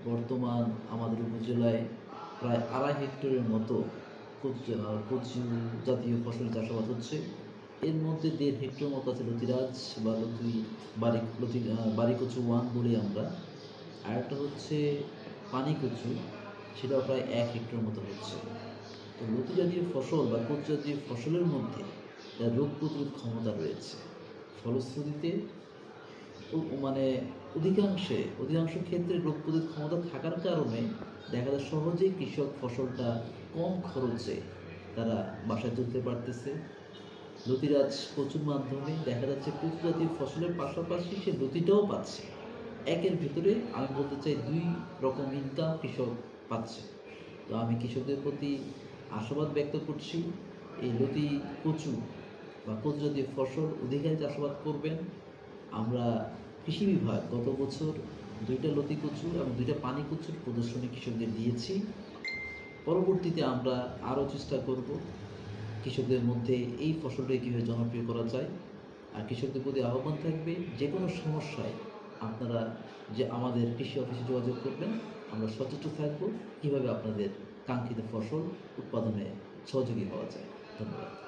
বর্তমান আমাদের উপজেলায় প্রায় 2.5 হেক্টরের মতো কচু জাতীয় ফসল চাষাবাদ হচ্ছে। এর মধ্যে 1.5 হেক্টর মতো আছে লতিরাজ বা বাড়ি কচু 1 বলি আমরা। আরেকটা হচ্ছে পানি কচু, সেটাও প্রায় 1 হেক্টর মতো হচ্ছে। তো লতি জাতীয় ফসল বা কচু জাতীয় ফসলের মধ্যে রোগ প্রতিরোধ ক্ষমতা রয়েছে। ফলশ্রুতিতে মানে অধিকাংশ ক্ষেত্রে রোগ প্রতিরোধ ক্ষমতা থাকার কারণে দেখা যায় সহজেই কৃষক ফসলটা কম খরচে তারা বাসায় তুলতে পারতেছে। লতিরাজ কচুর মাধ্যমে দেখা যাচ্ছে কচু জাতীয় ফসলের পাশাপাশি সে লতিটাও পাচ্ছে। একের ভিতরে আমি বলতে চাই 2 রকম ইনকাম কৃষক পাচ্ছে। তো আমি কৃষকদের প্রতি আশাবাদ ব্যক্ত করছি, এই লতি কচু বা কচু জাতীয় ফসল অধিকারী চাষাবাদ করবেন। আমরা কৃষি বিভাগ গত বছর 2টা লতি কচু এবং 2টা পানি কচুর প্রদর্শনী কৃষকদের দিয়েছি। পরবর্তীতে আমরা আরও চেষ্টা করব কৃষকদের মধ্যে এই ফসলটাকে কীভাবে জনপ্রিয় করা যায়। আর কৃষকদের প্রতি আহ্বান থাকবে, যে কোনো সমস্যায় আপনারা যে আমাদের কৃষি অফিসে যোগাযোগ করবেন, আমরা সচেষ্ট থাকব কীভাবে আপনাদের কাঙ্ক্ষিত ফসল উৎপাদনে সহযোগী হওয়া যায়। ধন্যবাদ।